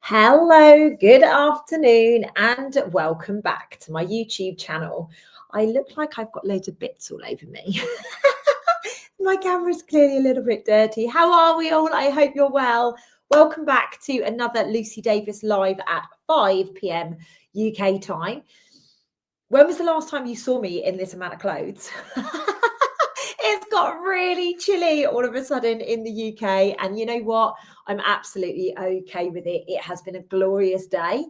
Hello, good afternoon, and welcome back to my YouTube channel. I look like I've got loads of bits all over me. My camera's clearly a little bit dirty. How are we all? I hope you're well. Welcome back to another Lucy Davis live at 5 p.m. UK time. When was the last time you saw me in this amount of clothes? It's got really chilly all of a sudden in the UK, and you know what? I'm absolutely okay with it. It has been a glorious day.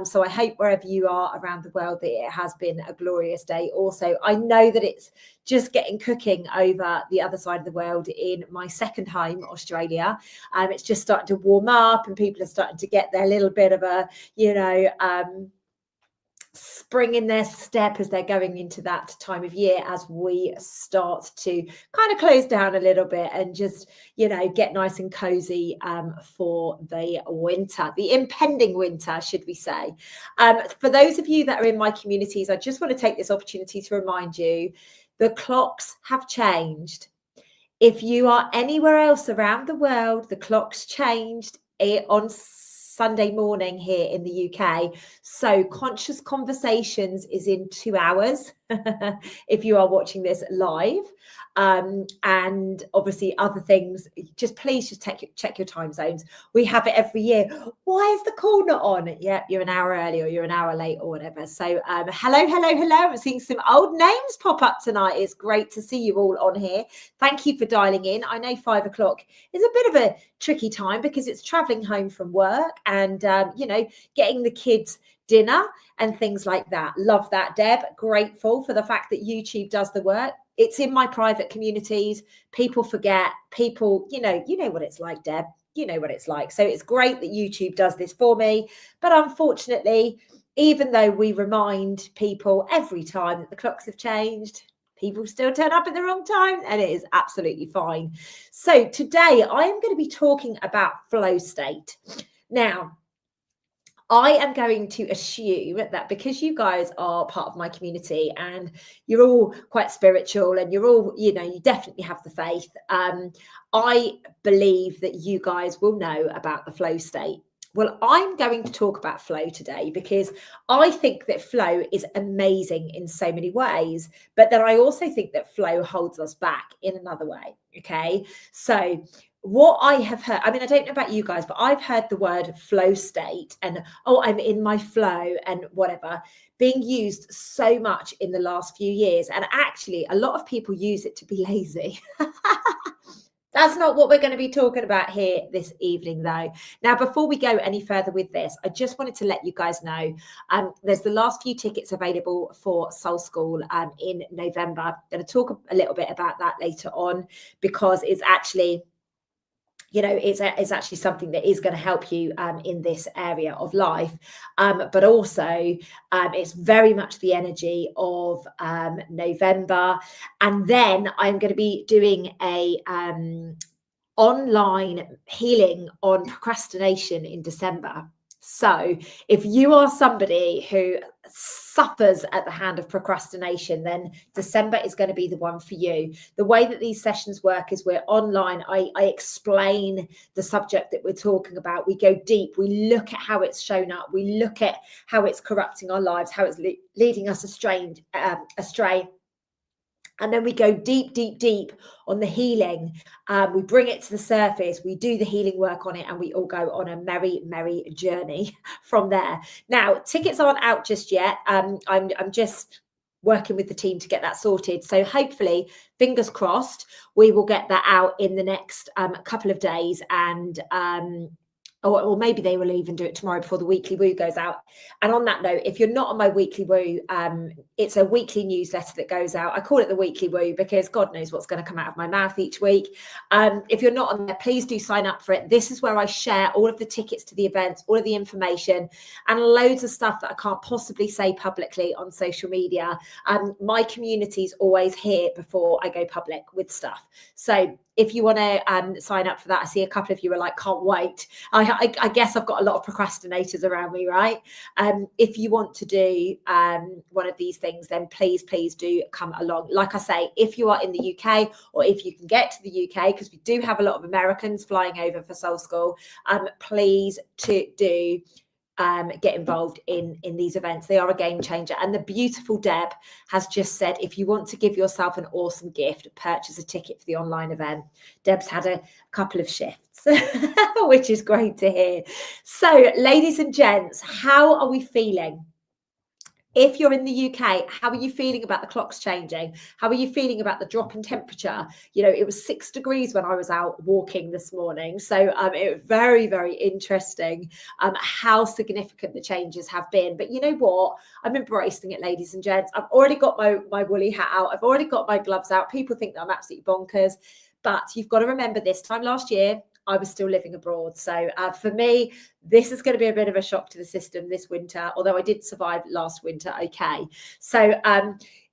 So I hope wherever you are around the world that it has been a glorious day. Also, I know that it's just getting cooking over the other side of the world in my second home, Australia. It's just starting to warm up, and people are starting to get their little bit of a, spring in their step as they're going into that time of year, as we start to kind of close down a little bit and just get nice and cozy for the winter, the impending winter, should we say. For those of you that are in my communities, I just want to take this opportunity to remind you the clocks have changed. If you are anywhere else around the world, the clocks changed on Sunday morning here in the UK. So Conscious Conversations is in 2 hours if you are watching this live. And obviously other things, please check your time zones. We have it every year. Why is the call not on? Yeah, you're an hour early or you're an hour late or whatever. So hello. I'm seeing some old names pop up tonight. It's great to see you all on here. Thank you for dialing in. I know 5 o'clock is a bit of a tricky time because it's traveling home from work and getting the kids dinner and things like that. Love that, Deb. Grateful for the fact that YouTube does the work. It's in my private communities. People forget. People, you know what it's like, Deb. You know what it's like. So it's great that YouTube does this for me. But unfortunately, even though we remind people every time that the clocks have changed, people still turn up at the wrong time, and it is absolutely fine. So today I am going to be talking about flow state. Now, I am going to assume that because you guys are part of my community and you're all quite spiritual and you're all, you definitely have the faith. I believe that you guys will know about the flow state. Well, I'm going to talk about flow today because I think that flow is amazing in so many ways, but then I also think that flow holds us back in another way. Okay. So what I have heard, I don't know about you guys, but I've heard the word flow state and, I'm in my flow and whatever being used so much in the last few years. And actually, a lot of people use it to be lazy. That's not what we're going to be talking about here this evening, though. Now, before we go any further with this, I just wanted to let you guys know there's the last few tickets available for Soul School in November. I'm going to talk a little bit about that later on because it's actually it's actually something that is going to help you in this area of life. But also it's very much the energy of November. And then I'm going to be doing a online healing on procrastination in December. So if you are somebody who suffers at the hand of procrastination, then December is going to be the one for you. The way that these sessions work is we're online. I explain the subject that we're talking about. We go deep. We look at how it's shown up. We look at how it's corrupting our lives, how it's leading us astray. And then we go deep on the healing. We bring it to the surface. We do the healing work on it, and we all go on a merry journey from there. Now, tickets aren't out just yet. I'm just working with the team to get that sorted. So hopefully, fingers crossed, we will get that out in the next couple of days. And or maybe they will even do it tomorrow before the weekly woo goes out. And on that note, if you're not on my weekly woo, it's a weekly newsletter that goes out. I call it the weekly woo because God knows what's going to come out of my mouth each week. If you're not on there, please do sign up for it. This is where I share all of the tickets to the events, all of the information, and loads of stuff that I can't possibly say publicly on social media. My community's always here before I go public with stuff. So if you want to sign up for that, I see a couple of you are like, can't wait. I guess I've got a lot of procrastinators around me, right? If you want to do one of these things, then please do come along. Like I say, if you are in the UK, or if you can get to the UK, because we do have a lot of Americans flying over for Soul School, please do get involved in these events. They are a game changer. And the beautiful Deb has just said, if you want to give yourself an awesome gift, purchase a ticket for the online event. Deb's had a couple of shifts, which is great to hear. So, ladies and gents, how are we feeling? If you're in the UK, how are you feeling about the clocks changing? How are you feeling about the drop in temperature? You know, it was 6 degrees when I was out walking this morning. So it was very, very interesting how significant the changes have been. But you know what? I'm embracing it, ladies and gents. I've already got my woolly hat out. I've already got my gloves out. People think that I'm absolutely bonkers. But you've got to remember, this time last year, I was still living abroad. So for me, this is going to be a bit of a shock to the system this winter, although I did survive last winter okay. So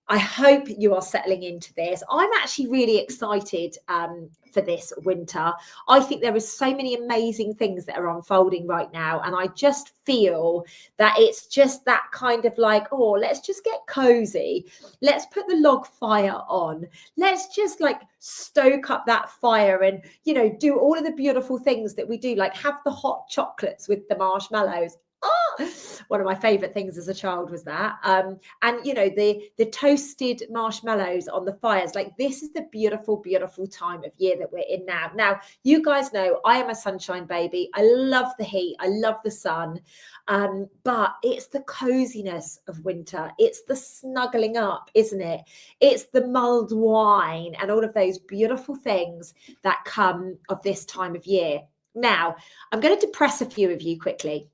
I hope you are settling into this. I'm actually really excited for this winter. I think there are so many amazing things that are unfolding right now. And I just feel that it's just that kind of like, oh, let's just get cozy. Let's put the log fire on. Let's just like stoke up that fire and, you know, do all of the beautiful things that we do, like have the hot chocolates with the marshmallows. Oh, one of my favorite things as a child was that. And you know, the toasted marshmallows on the fires. Like, this is the beautiful, beautiful time of year that we're in now. Now, you guys know I am a sunshine baby. I love the heat. I love the sun. But it's the coziness of winter. It's the snuggling up, isn't it? It's the mulled wine and all of those beautiful things that come of this time of year. Now, I'm going to depress a few of you quickly.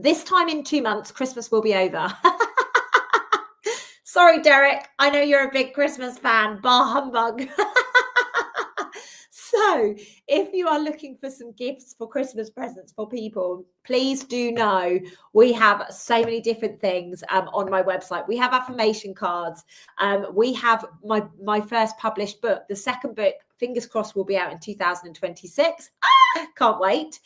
This time in 2 months, Christmas will be over. Sorry, Derek. I know you're a big Christmas fan. Bah humbug. So if you are looking for some gifts for Christmas presents for people, please do know we have so many different things on my website. We have affirmation cards. We have my first published book. The second book, fingers crossed, will be out in 2026. Can't wait.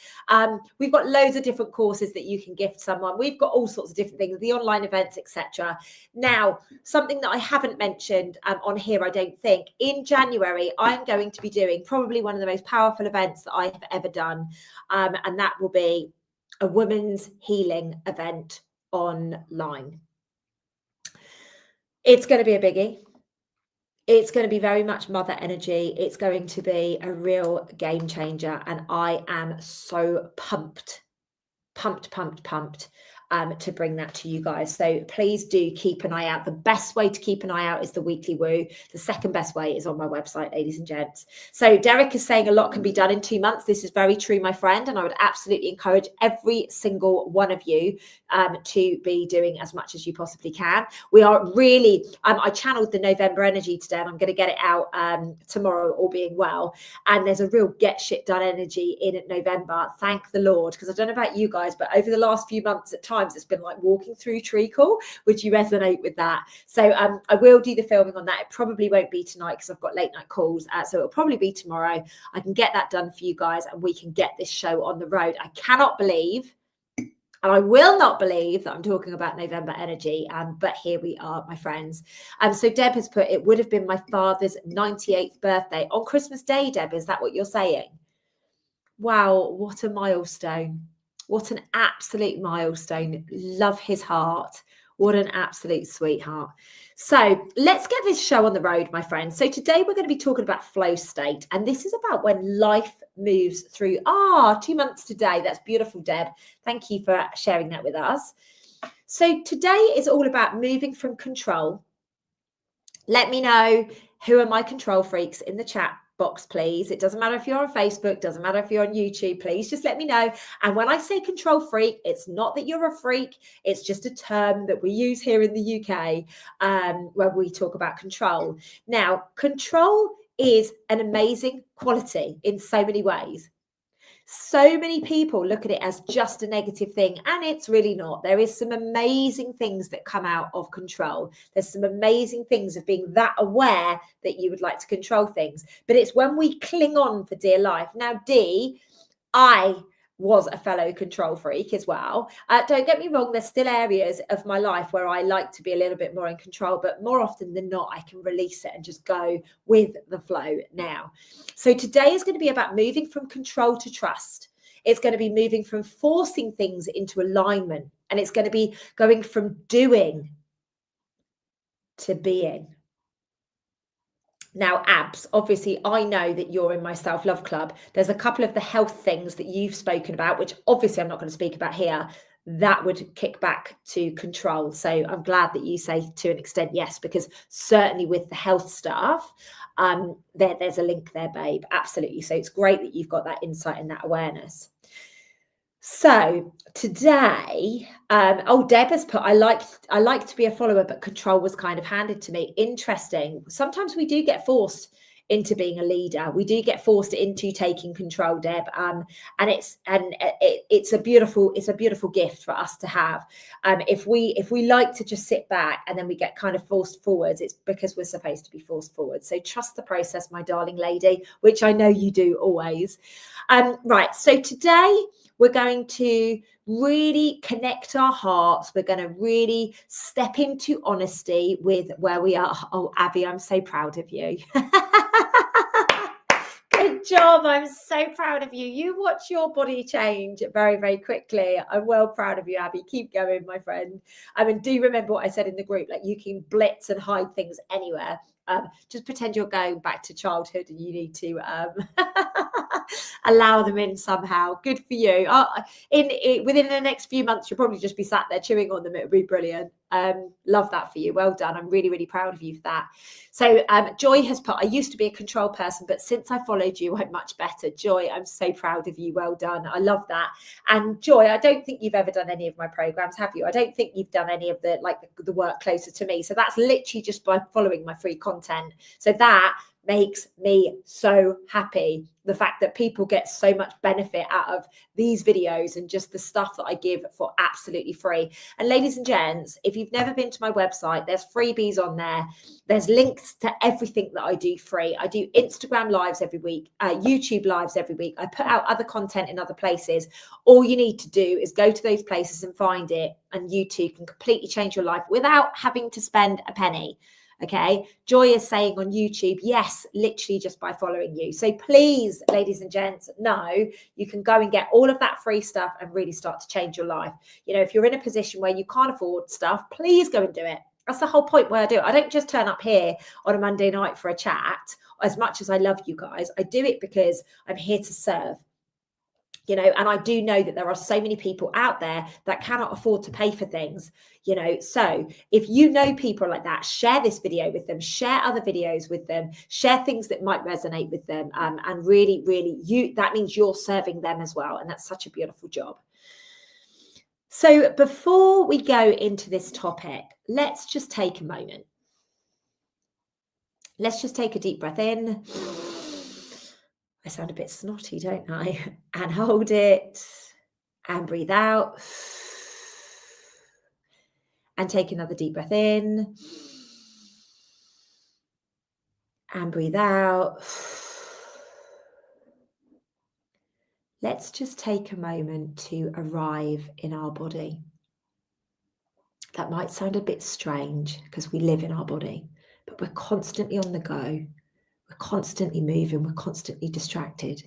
We've got loads of different courses that you can gift someone. We've got all sorts of different things, the online events, etc. Now, something that I haven't mentioned on here, I don't think, in January, I'm going to be doing probably one of the most powerful events that I have ever done. And that will be a women's healing event online. It's going to be a biggie. It's going to be very much mother energy. It's going to be a real game changer. And I am so pumped to bring that to you guys. So please do keep an eye out. The best way to keep an eye out is the weekly woo. The second best way is on my website, ladies and gents. So Derek is saying a lot can be done in 2 months. This is very true, my friend. And I would absolutely encourage every single one of you to be doing as much as you possibly can. We are really, I channeled the November energy today, and I'm going to get it out tomorrow, all being well. And there's a real get shit done energy in November. Thank the Lord. Because I don't know about you guys, but over the last few months at times, it's been like walking through treacle. Would you resonate with that? So I will do the filming on that. It probably won't be tonight because I've got late night calls. So it'll probably be tomorrow. I can get that done for you guys and we can get this show on the road. I cannot believe, and I will not believe, that I'm talking about November energy, but here we are, my friends. So Deb has put, it would have been my father's 98th birthday on Christmas Day, Deb. Is that what you're saying? Wow, what a milestone. What an absolute milestone. Love his heart. What an absolute sweetheart. So let's get this show on the road, my friends. So today we're going to be talking about flow state. And this is about when life moves through. 2 months today. That's beautiful, Deb. Thank you for sharing that with us. So today is all about moving from control. Let me know who are my control freaks in the chat box, please. It doesn't matter if you're on Facebook, doesn't matter if you're on YouTube, please just let me know. And when I say control freak, it's not that you're a freak, it's just a term that we use here in the UK when we talk about control. Now, control is an amazing quality in so many ways. So many people look at it as just a negative thing, and it's really not. There is some amazing things that come out of control. There's some amazing things of being that aware that you would like to control things. But it's when we cling on for dear life. Now, Dee, I was a fellow control freak as well. Don't get me wrong, there's still areas of my life where I like to be a little bit more in control, but more often than not, I can release it and just go with the flow now. So today is going to be about moving from control to trust. It's going to be moving from forcing things into alignment, and it's going to be going from doing to being. Now, abs, obviously, I know that you're in my self-love club. There's a couple of the health things that you've spoken about, which obviously I'm not going to speak about here. That would kick back to control. So I'm glad that you say to an extent, yes, because certainly with the health stuff, there's a link there, babe. Absolutely. So it's great that you've got that insight and that awareness. So today, Deb has put, I like to be a follower, but control was kind of handed to me. Interesting. Sometimes we do get forced into being a leader. We do get forced into taking control, Deb. And it's a beautiful gift for us to have. If we like to just sit back and then we get kind of forced forwards, it's because we're supposed to be forced forward. So trust the process, my darling lady, which I know you do always. Right. So today, we're going to really connect our hearts. We're going to really step into honesty with where we are. Oh, Abby, I'm so proud of you. Good job. I'm so proud of you. You watch your body change very, very quickly. I'm well proud of you, Abby. Keep going, my friend. And do remember what I said in the group, like you can blitz and hide things anywhere. Just pretend you're going back to childhood and you need to allow them in somehow. Good for you. Within the next few months, you'll probably just be sat there chewing on them. It would be brilliant. Love that for you. Well done. I'm really, really proud of you for that. So Joy has put, I used to be a control person, but since I followed you, I'm much better. Joy, I'm so proud of you. Well done. I love that. And Joy, I don't think you've ever done any of my programs, have you? I don't think you've done any of the work closer to me. So that's literally just by following my free content. So that makes me so happy. The fact that people get so much benefit out of these videos and just the stuff that I give for absolutely free. And ladies and gents, if you've never been to my website, there's freebies on there. There's links to everything that I do free. I do Instagram lives every week, YouTube lives every week. I put out other content in other places. All you need to do is go to those places and find it, and you too can completely change your life without having to spend a penny. Okay, Joy is saying on YouTube, yes, literally just by following you. So please, ladies and gents, know you can go and get all of that free stuff and really start to change your life. You know, if you're in a position where you can't afford stuff, please go and do it. That's the whole point why I do it. I don't just turn up here on a Monday night for a chat. As much as I love you guys, I do it because I'm here to serve. You know, and I do know that there are so many people out there that cannot afford to pay for things, you know. So if you know people like that, share this video with them, share other videos with them, share things that might resonate with them. And really, really, that means you're serving them as well. And that's such a beautiful job. So before we go into this topic, let's just take a moment. Let's just take a deep breath in. I sound a bit snotty, don't I? And hold it and breathe out. And take another deep breath in and breathe out. Let's just take a moment to arrive in our body. That might sound a bit strange because we live in our body, but we're constantly on the go. We're constantly moving. We're constantly distracted.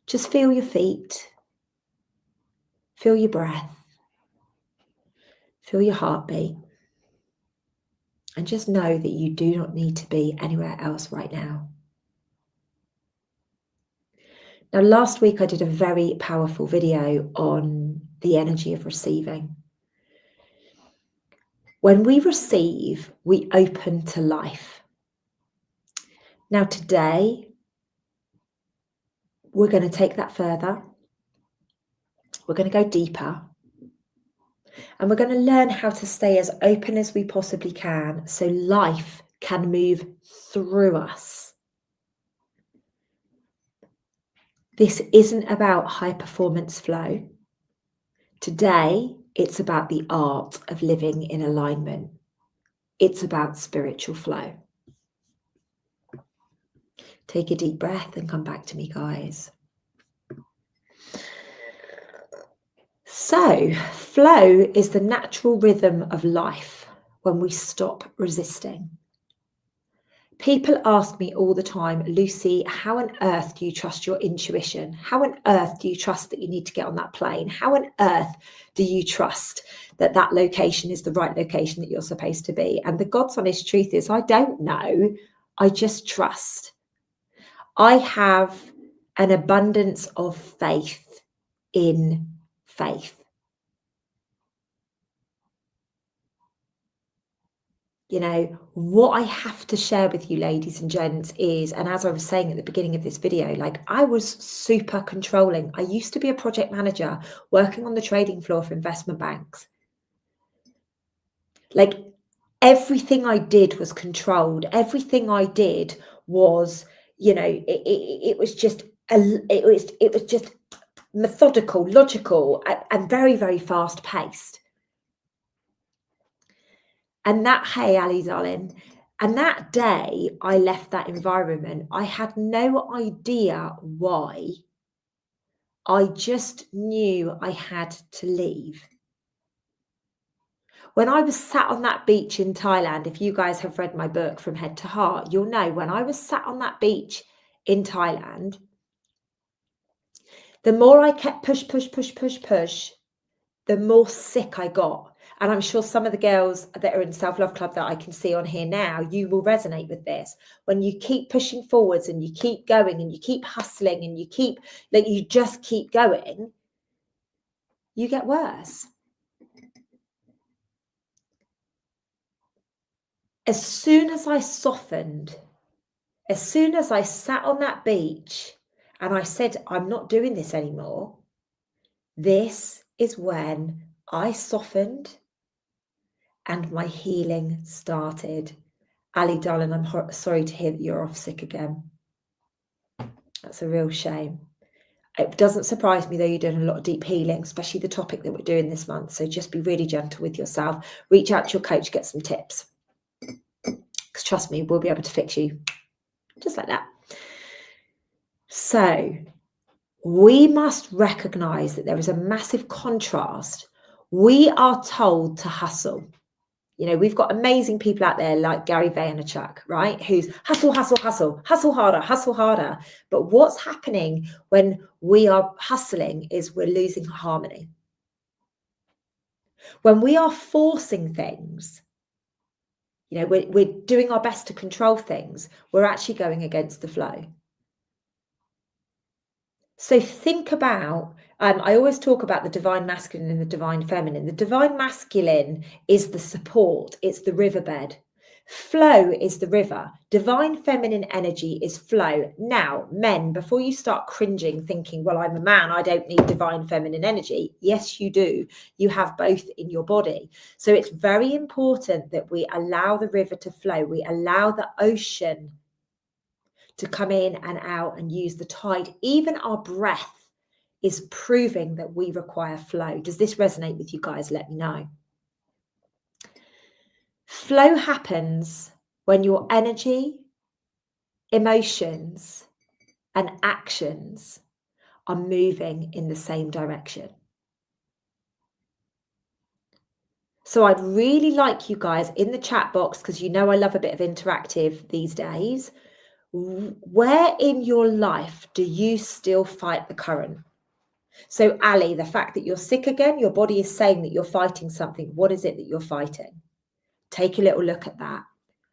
Just feel your feet. Feel your breath. Feel your heartbeat. And just know that you do not need to be anywhere else right now. Now, last week I did a very powerful video on the energy of receiving. When we receive, we open to life. Now, today, we're going to take that further. We're going to go deeper. And we're going to learn how to stay as open as we possibly can so life can move through us. This isn't about high performance flow. Today, it's about the art of living in alignment. It's about spiritual flow. Take a deep breath and come back to me, guys. So, flow is the natural rhythm of life when we stop resisting. People ask me all the time, Lucy, how on earth do you trust your intuition? How on earth do you trust that you need to get on that plane? How on earth do you trust that that location is the right location that you're supposed to be? And the God's honest truth is, I don't know. I just trust. I have an abundance of faith in faith. You know, what I have to share with you, ladies and gents, is, and as I was saying at the beginning of this video, like I was super controlling. I used to be a project manager working on the trading floor for investment banks. Like everything I did was controlled. Everything I did was, you know, it was just, it was just methodical, logical, and very, very fast paced. And that, hey, Ali, darling, and that day I left that environment, I had no idea why. I just knew I had to leave. When I was sat on that beach in Thailand, if you guys have read my book From Head to Heart, you'll know when I was sat on that beach in Thailand, the more I kept push, the more sick I got. And I'm sure some of the girls that are in Self-Love Club that I can see on here now, you will resonate with this. When you keep pushing forwards and you keep going and you keep hustling and you keep, like, you just keep going, you get worse. As soon as I softened, as soon as I sat on that beach and I said, I'm not doing this anymore, this is when I softened and my healing started. Ali, darling, I'm sorry to hear that you're off sick again. That's a real shame. It doesn't surprise me, though, you're doing a lot of deep healing, especially the topic that we're doing this month. So just be really gentle with yourself. Reach out to your coach, get some tips. Because trust me, we'll be able to fix you just like that. So we must recognize that there is a massive contrast. We are told to hustle. You know, we've got amazing people out there like Gary Vaynerchuk, right? Who's hustle, hustle, hustle, hustle harder, hustle harder. But what's happening when we are hustling is we're losing harmony. When we are forcing things, you know, we're doing our best to control things, we're actually going against the flow. So think about, I always talk about the divine masculine and the divine feminine. The divine masculine is the support, it's the riverbed. Flow is the river. Divine feminine energy is flow. Now, men, before you start cringing, thinking, well, I'm a man, I don't need divine feminine energy. Yes, you do. You have both in your body. So it's very important that we allow the river to flow. We allow the ocean to come in and out and use the tide. Even our breath is proving that we require flow. Does this resonate with you guys? Let me know. Flow happens when your energy, emotions, and actions are moving in the same direction. So I'd really like you guys in the chat box, because you know I love a bit of interactive these days. Where in your life do you still fight the current? So Ali, the fact that you're sick again, your body is saying that you're fighting something. What is it that you're fighting? Take a little look at that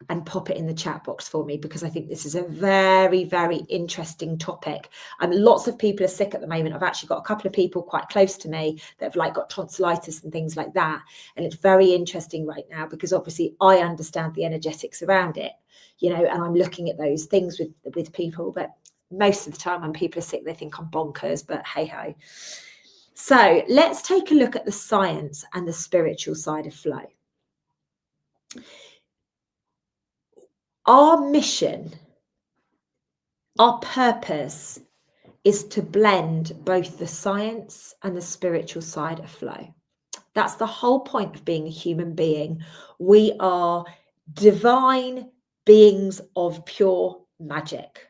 and pop it in the chat box for me, because I think this is a very, very interesting topic. And lots of people are sick at the moment. I've actually got a couple of people quite close to me that have like got tonsillitis and things like that. And it's very interesting right now because obviously I understand the energetics around it, you know, and I'm looking at those things with people, but most of the time when people are sick, they think I'm bonkers, but hey ho. So let's take a look at the science and the spiritual side of flow. Our mission, our purpose is to blend both the science and the spiritual side of flow. That's the whole point of being a human being. We are divine beings of pure magic.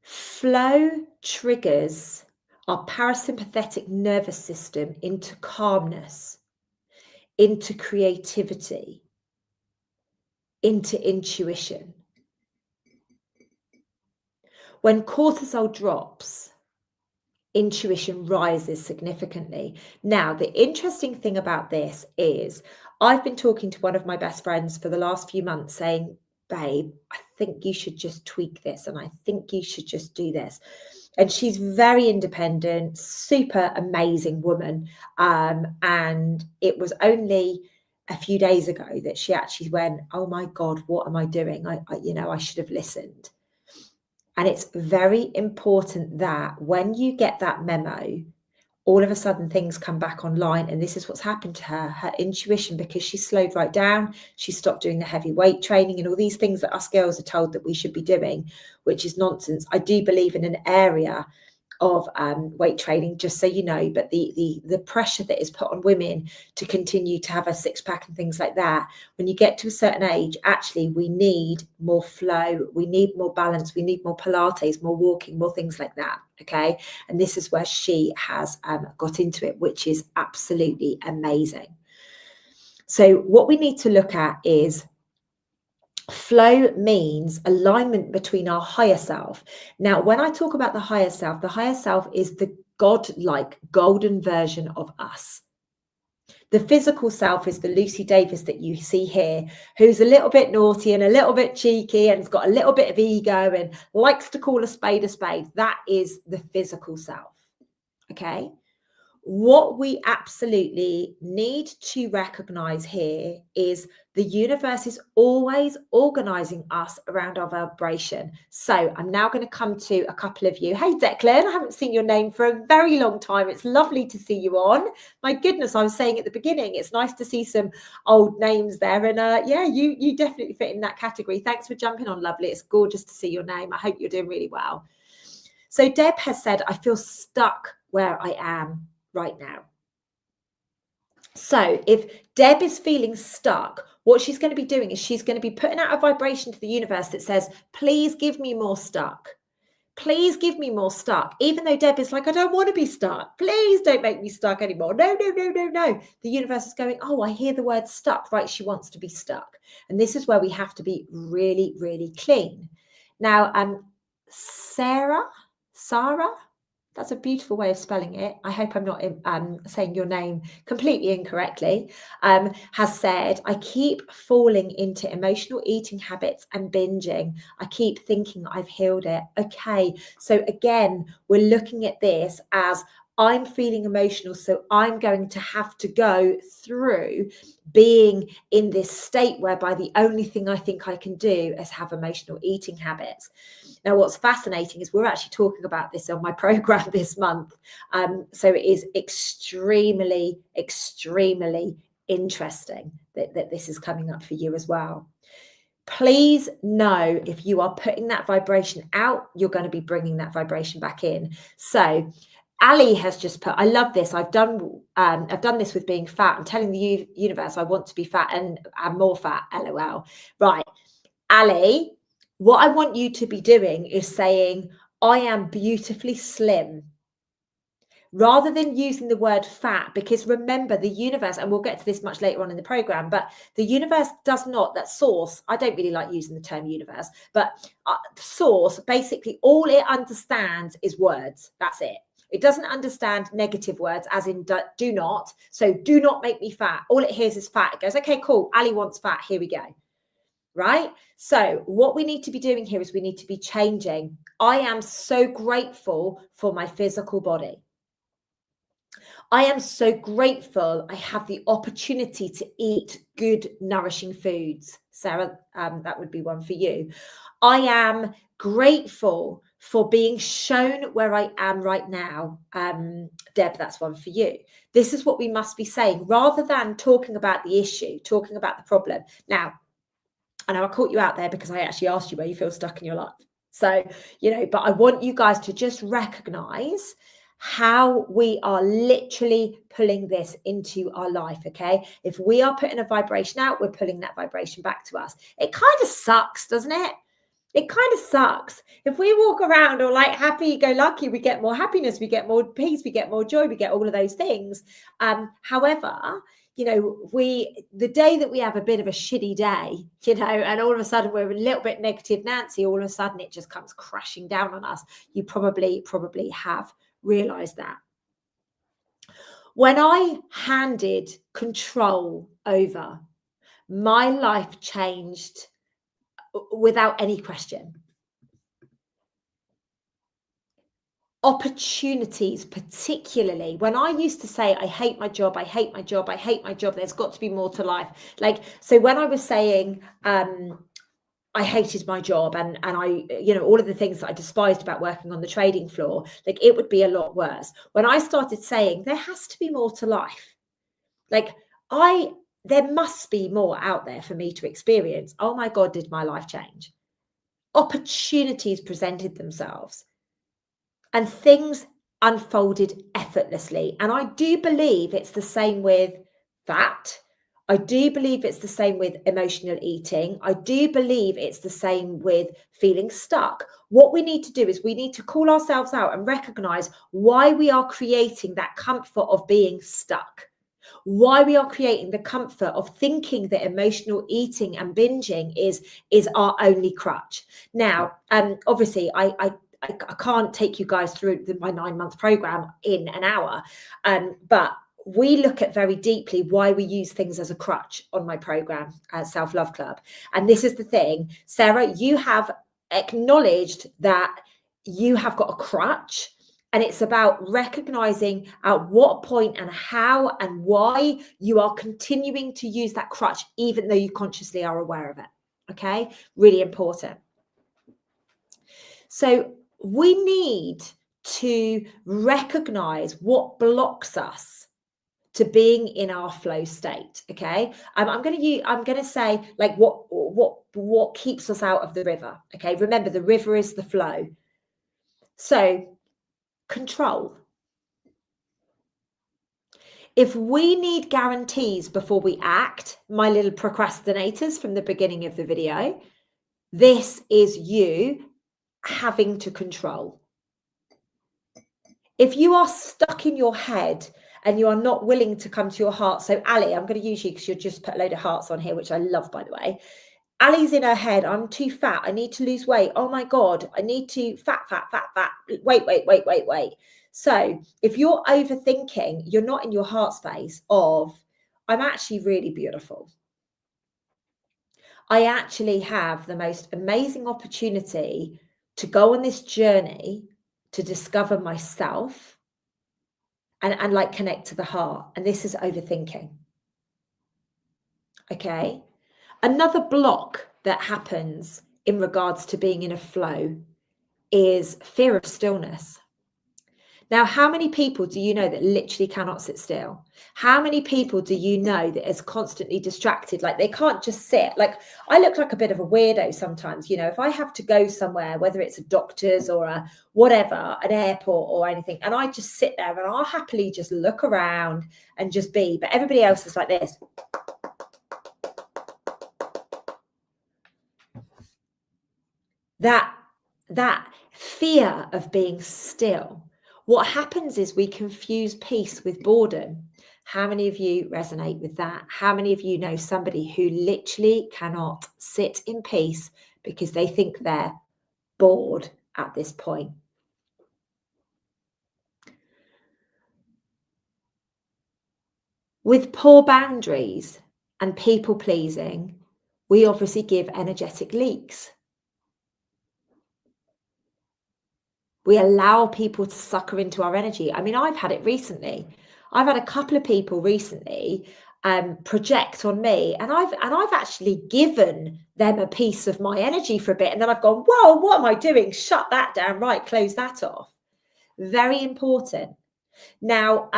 Flow triggers our parasympathetic nervous system into calmness, into creativity, into intuition. When cortisol drops, intuition rises significantly. Now, the interesting thing about this is I've been talking to one of my best friends for the last few months saying, babe, I think you should just tweak this and I think you should just do this. And she's very independent, super amazing woman. And it was only a few days ago that she actually went, oh my God, what am I doing? I should have listened. And it's very important that when you get that memo, all of a sudden things come back online. And this is what's happened to her intuition, because she slowed right down. She stopped doing the heavy weight training and all these things that us girls are told that we should be doing, which is nonsense. I do believe in an area of weight training, just so you know, but the pressure that is put on women to continue to have a six-pack and things like that, when you get to a certain age, actually we need more flow, we need more balance, we need more Pilates, more walking, more things like that. Okay, and this is where she has got into it, which is absolutely amazing. So what we need to look at is flow means alignment between our higher self. Now, when I talk about the higher self is the godlike golden version of us. The physical self is the Lucy Davis that you see here, who's a little bit naughty and a little bit cheeky and has got a little bit of ego and likes to call a spade a spade. That is the physical self. Okay. What we absolutely need to recognize here is the universe is always organizing us around our vibration. So I'm now going to come to a couple of you. Hey, Declan, I haven't seen your name for a very long time. It's lovely to see you on. My goodness, I was saying at the beginning, it's nice to see some old names there. And yeah, you definitely fit in that category. Thanks for jumping on, lovely. It's gorgeous to see your name. I hope you're doing really well. So Deb has said, I feel stuck where I am right now. So if Deb is feeling stuck, what she's going to be doing is she's going to be putting out a vibration to the universe that says, please give me more stuck. Please give me more stuck. Even though Deb is like, I don't want to be stuck. Please don't make me stuck anymore. No. The universe is going, oh, I hear the word stuck. Right, she wants to be stuck. And this is where we have to be really, really clean. Now, Sarah, that's a beautiful way of spelling it. I hope I'm not saying your name completely incorrectly. Has said, I keep falling into emotional eating habits and binging. I keep thinking I've healed it. Okay, so again, we're looking at this as I'm feeling emotional, so I'm going to have to go through being in this state whereby the only thing I think I can do is have emotional eating habits. Now, what's fascinating is we're actually talking about this on my program this month. So it is extremely, extremely interesting that this is coming up for you as well. Please know if you are putting that vibration out, you're going to be bringing that vibration back in. So Ali has just put, I love this. I've done this with being fat. I'm telling the universe I want to be fat and I'm more fat. LOL. Right, Ali. What I want you to be doing is saying, I am beautifully slim, rather than using the word fat, because remember the universe, and we'll get to this much later on in the program, but the universe does not, that source, I don't really like using the term universe, but source, basically all it understands is words. That's it. It doesn't understand negative words, as in do not. So do not make me fat. All it hears is fat. It goes, okay, cool. Ali wants fat. Here we go. Right? So what we need to be doing here is we need to be changing. I am so grateful for my physical body. I am so grateful I have the opportunity to eat good, nourishing foods. Sarah, that would be one for you. I am grateful for being shown where I am right now. Deb, that's one for you. This is what we must be saying, rather than talking about the issue, talking about the problem. Now, I know I caught you out there because I actually asked you where you feel stuck in your life. So, but I want you guys to just recognize how we are literally pulling this into our life. Okay. If we are putting a vibration out, we're pulling that vibration back to us. It kind of sucks, doesn't it? It kind of sucks. If we walk around all like happy go lucky, we get more happiness, we get more peace, we get more joy, we get all of those things. However, the day that we have a bit of a shitty day, and all of a sudden we're a little bit negative Nancy, all of a sudden it just comes crashing down on us. You probably have realized that. When I handed control over, my life changed without any question. Opportunities, particularly when I used to say, I hate my job, I hate my job, I hate my job, there's got to be more to life. So when I was saying, I hated my job and I, all of the things that I despised about working on the trading floor, it would be a lot worse. When I started saying there has to be more to life, there must be more out there for me to experience. Oh my God, did my life change? Opportunities presented themselves and things unfolded effortlessly. And I do believe it's the same with that. I do believe it's the same with emotional eating. I do believe it's the same with feeling stuck. What we need to do is we need to call ourselves out and recognize why we are creating that comfort of being stuck, why we are creating the comfort of thinking that emotional eating and binging is our only crutch. Now, obviously, I can't take you guys through my 9-month program in an hour, but we look at very deeply why we use things as a crutch on my program at Self-Love Club. And this is the thing, Sarah, you have acknowledged that you have got a crutch, and it's about recognizing at what point and how and why you are continuing to use that crutch, even though you consciously are aware of it. Okay, really important. So we need to recognize what blocks us to being in our flow state. Okay, I'm going to say what keeps us out of the river. Okay, remember the river is the flow. So control. If we need guarantees before we act, my little procrastinators from the beginning of the video, this is you having to control. If you are stuck in your head and you are not willing to come to your heart, so Ali, I'm going to use you because you'll just put a load of hearts on here, which I love, by the way. Ali's in her head, I'm too fat, I need to lose weight. Oh my God, I need to fat. Wait. So if you're overthinking, you're not in your heart space of, I'm actually really beautiful. I actually have the most amazing opportunity to go on this journey to discover myself and like connect to the heart. And this is overthinking. Okay. Another block that happens in regards to being in a flow is fear of stillness. Now, how many people do you know that literally cannot sit still? How many people do you know that is constantly distracted? Like they can't just sit. Like I look like a bit of a weirdo sometimes, if I have to go somewhere, whether it's a doctor's or a whatever, an airport or anything, and I just sit there and I'll happily just look around and just be, but everybody else is like this. That fear of being still. What happens is we confuse peace with boredom. How many of you resonate with that? How many of you know somebody who literally cannot sit in peace because they think they're bored at this point? With poor boundaries and people pleasing, we obviously give energetic leaks. We allow people to sucker into our energy. I mean, I've had it recently. I've had a couple of people recently project on me, and I've actually given them a piece of my energy for a bit, and then I've gone, whoa, what am I doing? Shut that down, right? Close that off. Very important. Now,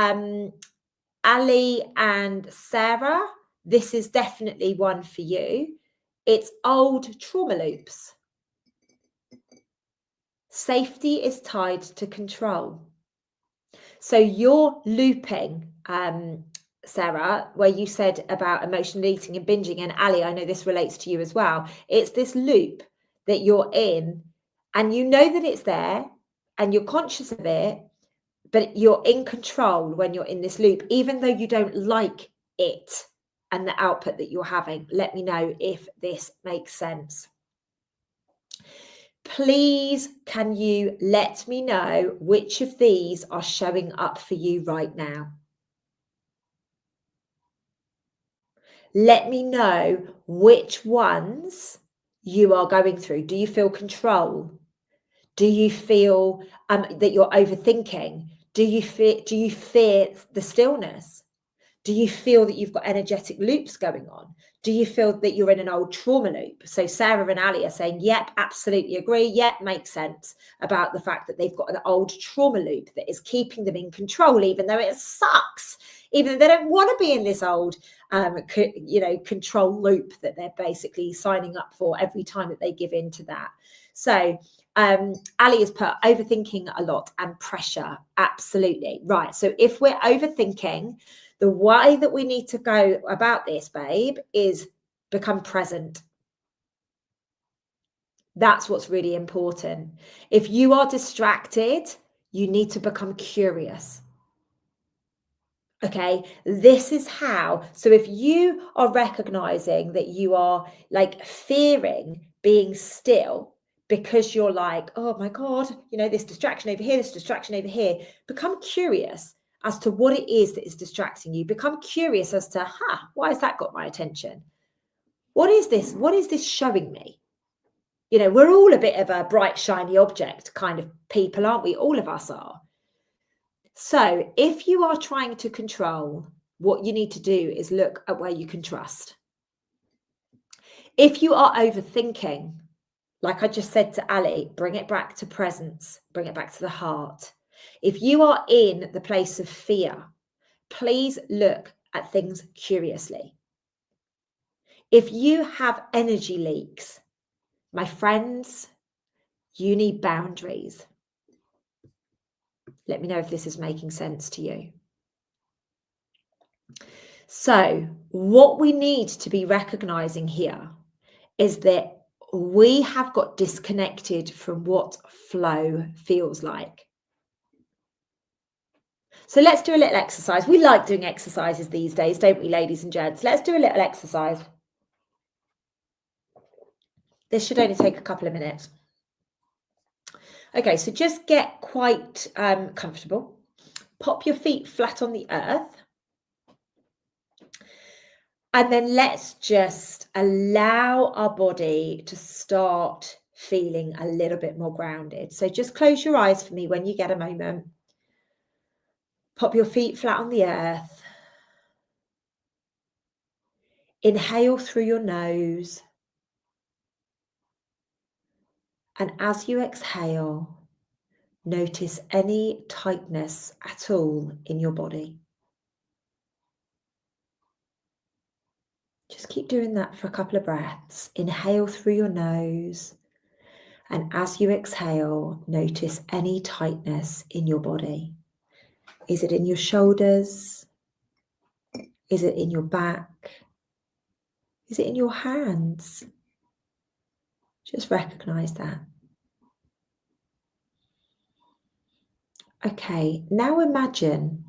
Ali and Sarah, this is definitely one for you. It's old trauma loops. Safety is tied to control. So you're looping, Sarah, where you said about emotional eating and binging, and Ali, I know this relates to you as well. It's this loop that you're in, and you know that it's there, and you're conscious of it, but you're in control when you're in this loop, even though you don't like it and the output that you're having. Let me know if this makes sense. Please, can you let me know which of these are showing up for you right now? Let me know which ones you are going through. Do you feel control? Do you feel that you're overthinking? Do you fear the stillness? Do you feel that you've got energetic loops going on? Do you feel that you're in an old trauma loop? So Sarah and Ali are saying, yep, absolutely agree. Yep, makes sense about the fact that they've got an old trauma loop that is keeping them in control, even though it sucks, even though they don't want to be in this old, control loop that they're basically signing up for every time that they give in to that. So Ali has put overthinking a lot and pressure. Absolutely. Right. So if we're overthinking, the way that we need to go about this, babe, is become present. That's what's really important. If you are distracted, you need to become curious. Okay, this is how. So if you are recognizing that you are like fearing being still because you're like, oh my God, this distraction over here, this distraction over here, become curious as to what it is that is distracting you. Become curious as to, why has that got my attention? What is this? What is this showing me? We're all a bit of a bright, shiny object kind of people, aren't we? All of us are. So if you are trying to control, what you need to do is look at where you can trust. If you are overthinking, like I just said to Ali, bring it back to presence, bring it back to the heart. If you are in the place of fear, please look at things curiously. If you have energy leaks, my friends, you need boundaries. Let me know if this is making sense to you. So what we need to be recognizing here is that we have got disconnected from what flow feels like. So let's do a little exercise. We like doing exercises these days, don't we, ladies and gents? Let's do a little exercise. This should only take a couple of minutes. Okay, so just get quite comfortable. Pop your feet flat on the earth. And then let's just allow our body to start feeling a little bit more grounded. So just close your eyes for me when you get a moment. Pop your feet flat on the earth. Inhale through your nose. And as you exhale, notice any tightness at all in your body. Just keep doing that for a couple of breaths. Inhale through your nose. And as you exhale, notice any tightness in your body. Is it in your shoulders? Is it in your back? Is it in your hands? Just recognize that. Okay, now imagine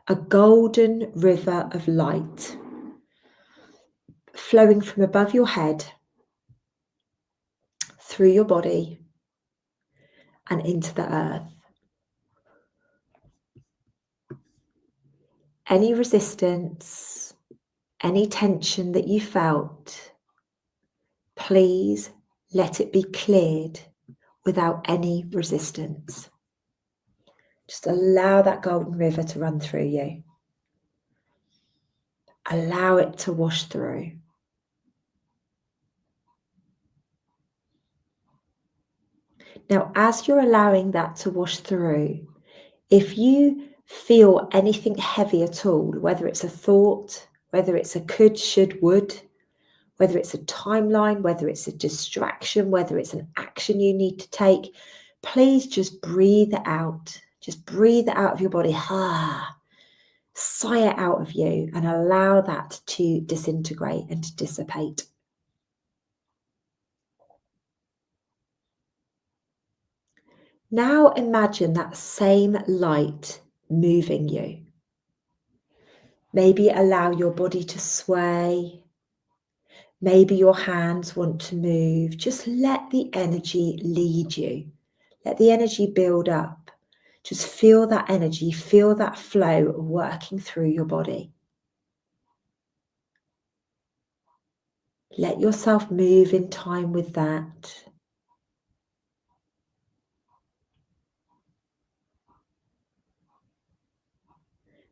a golden river of light flowing from above your head, through your body, and into the earth. Any resistance, any tension that you felt, please let it be cleared without any resistance. Just allow that golden river to run through you. Allow it to wash through. Now, as you're allowing that to wash through, if you feel anything heavy at all, whether it's a thought, whether it's a could, should, would, whether it's a timeline, whether it's a distraction, whether it's an action you need to take, please just breathe it out. Just breathe it out of your body. Sigh it out of you and allow that to disintegrate and to dissipate. Now imagine that same light moving you. Maybe allow your body to sway. Maybe your hands want to move. Just let the energy lead you. Let the energy build up. Just feel that energy, feel that flow working through your body. Let yourself move in time with that.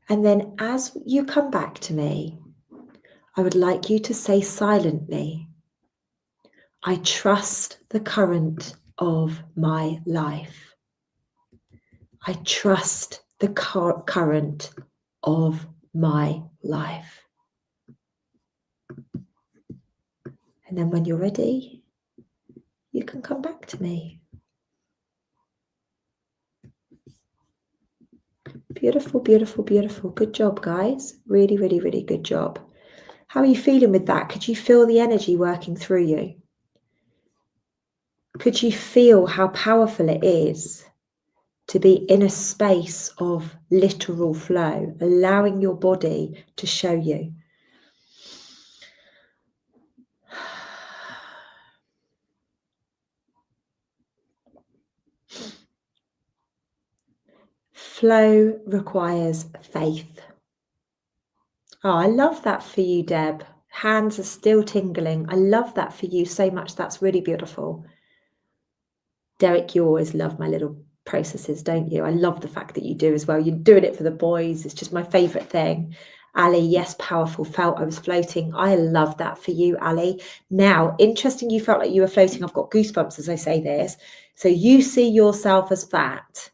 And then as you come back to me, I would like you to say silently, I trust the current of my life. I trust the current of my life. And then when you're ready, you can come back to me. Beautiful, beautiful, beautiful. Good job, guys. Really, really, really good job. How are you feeling with that? Could you feel the energy working through you? Could you feel how powerful it is to be in a space of literal flow, allowing your body to show you? Flow requires faith. Oh, I love that for you, Deb. Hands are still tingling. I love that for you so much. That's really beautiful. Derek, you always love my little processes, don't you? I love the fact that you do as well. You're doing it for the boys. It's just my favourite thing. Ali, yes, powerful, felt I was floating. I love that for you, Ali. Now, interesting, you felt like you were floating. I've got goosebumps as I say this. So you see yourself as fat,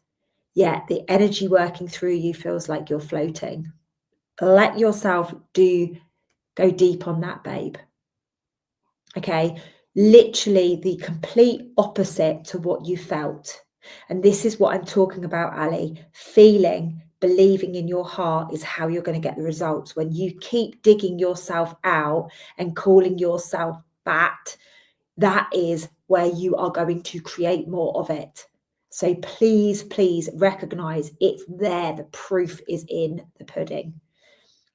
yet the energy working through you feels like you're floating. Let yourself go deep on that, babe. Okay, literally the complete opposite to what you felt. And this is what I'm talking about, Ali. Feeling, believing in your heart is how you're going to get the results. When you keep digging yourself out and calling yourself fat, that is where you are going to create more of it. So please, please recognize it's there. The proof is in the pudding.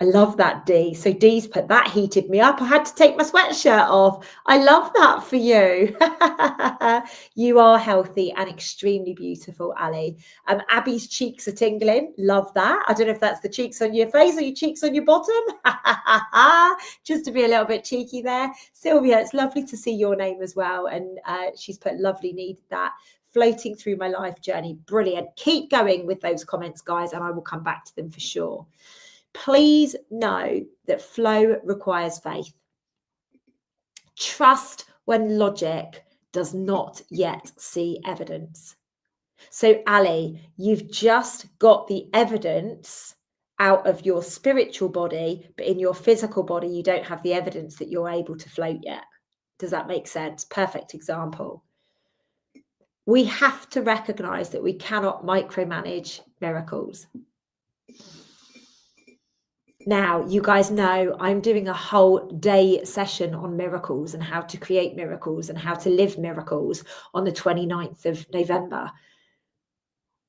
I love that, Dee. So Dee's put, that heated me up. I had to take my sweatshirt off. I love that for you. You are healthy and extremely beautiful, Ali. Abby's cheeks are tingling. Love that. I don't know if that's the cheeks on your face or your cheeks on your bottom. Just to be a little bit cheeky there. Sylvia, it's lovely to see your name as well. And she's put, lovely, needed that. Floating through my life journey. Brilliant. Keep going with those comments, guys, and I will come back to them for sure. Please know that flow requires faith. Trust when logic does not yet see evidence. So, Ali, you've just got the evidence out of your spiritual body, but in your physical body, you don't have the evidence that you're able to float yet. Does that make sense? Perfect example. We have to recognize that we cannot micromanage miracles. Now, you guys know I'm doing a whole day session on miracles and how to create miracles and how to live miracles on the 29th of November.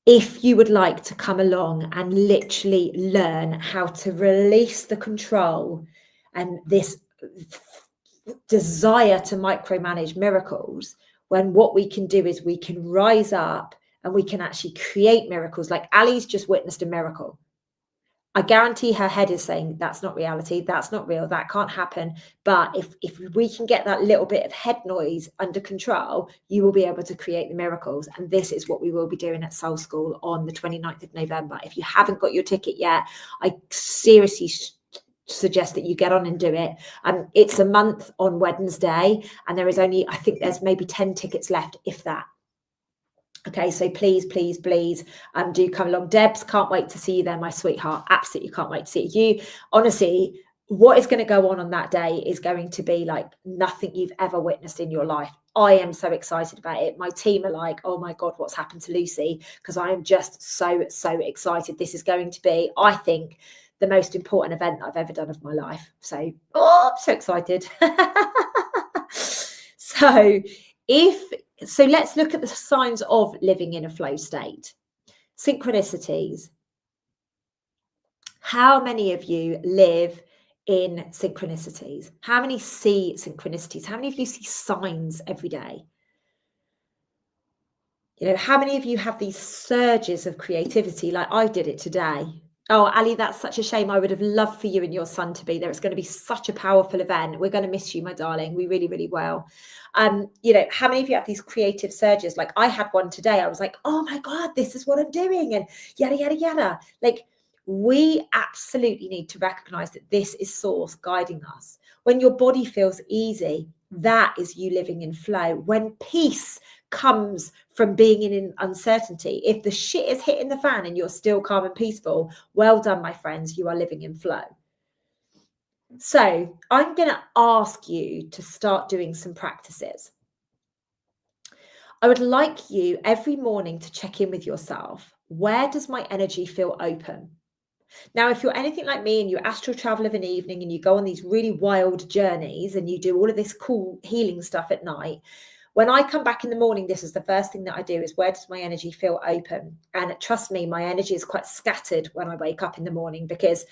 If you would like to come along and literally learn how to release the control and this desire to micromanage miracles, when what we can do is we can rise up and we can actually create miracles. Like Ali's just witnessed a miracle. I guarantee her head is saying that's not reality, that's not real, that can't happen. But if we can get that little bit of head noise under control, you will be able to create the miracles. And this is what we will be doing at Soul School on the 29th of November. If you haven't got your ticket yet, I seriously suggest that you get on and do it. It's a month on Wednesday, and there is only, I think there's maybe 10 tickets left, if that. Okay, so please, please, please do come along. Debs, can't wait to see you there, my sweetheart. Absolutely can't wait to see you. Honestly, what is going to go on that day is going to be like nothing you've ever witnessed in your life. I am so excited about it. My team are like, oh my God, what's happened to Lucy? Because I am just so excited. This is going to be, I think, the most important event I've ever done of my life. So, I'm so excited. So let's look at the signs of living in a flow state. Synchronicities. How many of you live in synchronicities? How many see synchronicities? How many of you see signs every day? You know, how many of you have these surges of creativity like I did it today? Oh, Ali, that's such a shame. I would have loved for you and your son to be there. It's going to be such a powerful event. We're going to miss you, my darling. We really, really will. You know, how many of you have these creative surges? Like I had one today. I was like, oh my God, this is what I'm doing. And yada, yada, yada. Like we absolutely need to recognize that this is source guiding us. When your body feels easy, that is you living in flow. When peace comes from being in uncertainty, if the shit is hitting the fan and you're still calm and peaceful, well done, my friends, you are living in flow. So I'm going to ask you to start doing some practices. I would like you every morning to check in with yourself. Where does my energy feel open? Now, if you're anything like me and you astral travel of an evening and you go on these really wild journeys and you do all of this cool healing stuff at night, when I come back in the morning, this is the first thing that I do is where does my energy feel open? And trust me, my energy is quite scattered when I wake up in the morning because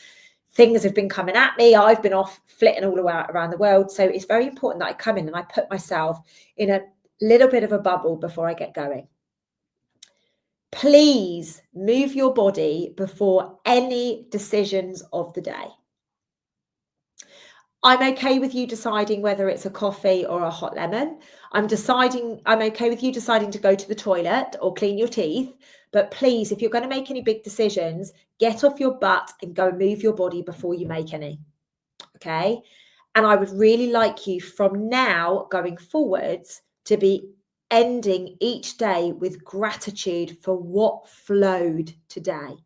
things have been coming at me. I've been off flitting all around the world. So it's very important that I come in and I put myself in a little bit of a bubble before I get going. Please move your body before any decisions of the day. I'm okay with you deciding whether it's a coffee or a hot lemon. I'm okay with you deciding to go to the toilet or clean your teeth. But please, if you're going to make any big decisions, get off your butt and go move your body before you make any. Okay. And I would really like you from now going forwards to be ending each day with gratitude for what flowed today.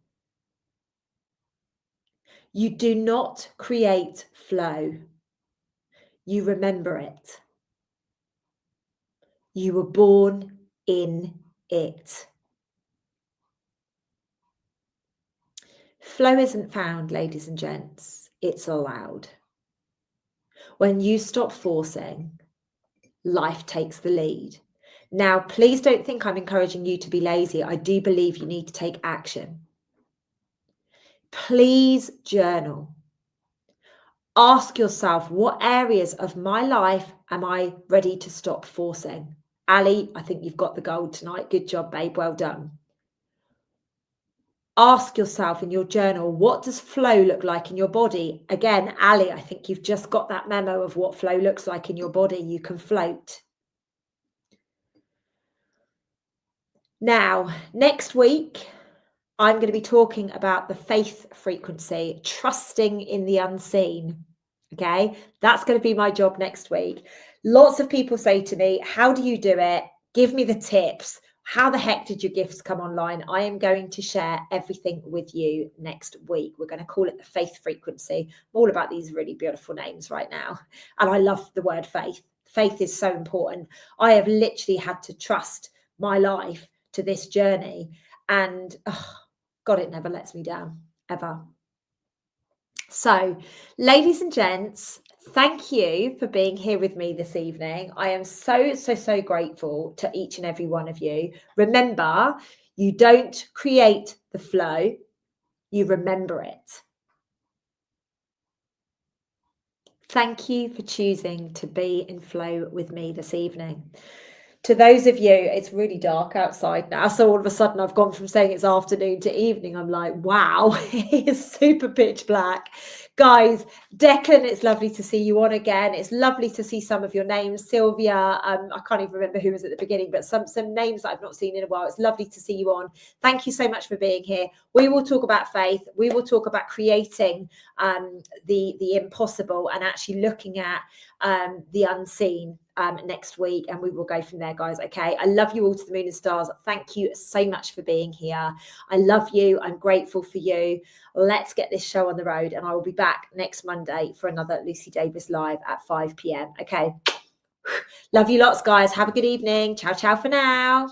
You do not create flow. You remember it. You were born in it. Flow isn't found, ladies and gents. It's allowed. When you stop forcing, life takes the lead. Now, please don't think I'm encouraging you to be lazy. I do believe you need to take action. Please journal. Ask yourself, what areas of my life am I ready to stop forcing? Ali, I think you've got the gold tonight. Good job, babe. Well done. Ask yourself in your journal, what does flow look like in your body? Again, Ali, I think you've just got that memo of what flow looks like in your body. You can float. Now, next week, I'm going to be talking about the faith frequency, trusting in the unseen. Okay, that's going to be my job next week. Lots of people say to me, how do you do it? Give me the tips. How the heck did your gifts come online? I am going to share everything with you next week. We're going to call it the faith frequency. I'm all about these really beautiful names right now. And I love the word faith. Faith is so important. I have literally had to trust my life to this journey. And God, it never lets me down, ever. So, ladies and gents, thank you for being here with me this evening. I am so grateful to each and every one of you. Remember, you don't create the flow, you remember it. Thank you for choosing to be in flow with me this evening. To those of you, it's really dark outside now. So all of a sudden I've gone from saying it's afternoon to evening. I'm like, wow, it's super pitch black. Guys, Declan, it's lovely to see you on again. It's lovely to see some of your names. Sylvia, I can't even remember who was at the beginning, but some names that I've not seen in a while. It's lovely to see you on. Thank you so much for being here. We will talk about faith. We will talk about creating the impossible and actually looking at the unseen next week, and we will go from there, guys. Okay, I love you all to the moon and stars. Thank you so much for being here. I love you. I'm grateful for you. Let's get this show on the road, and I will be back next Monday for another Lucy Davis Live at 5 p.m. Okay, love you lots, guys. Have a good evening. Ciao, ciao for now.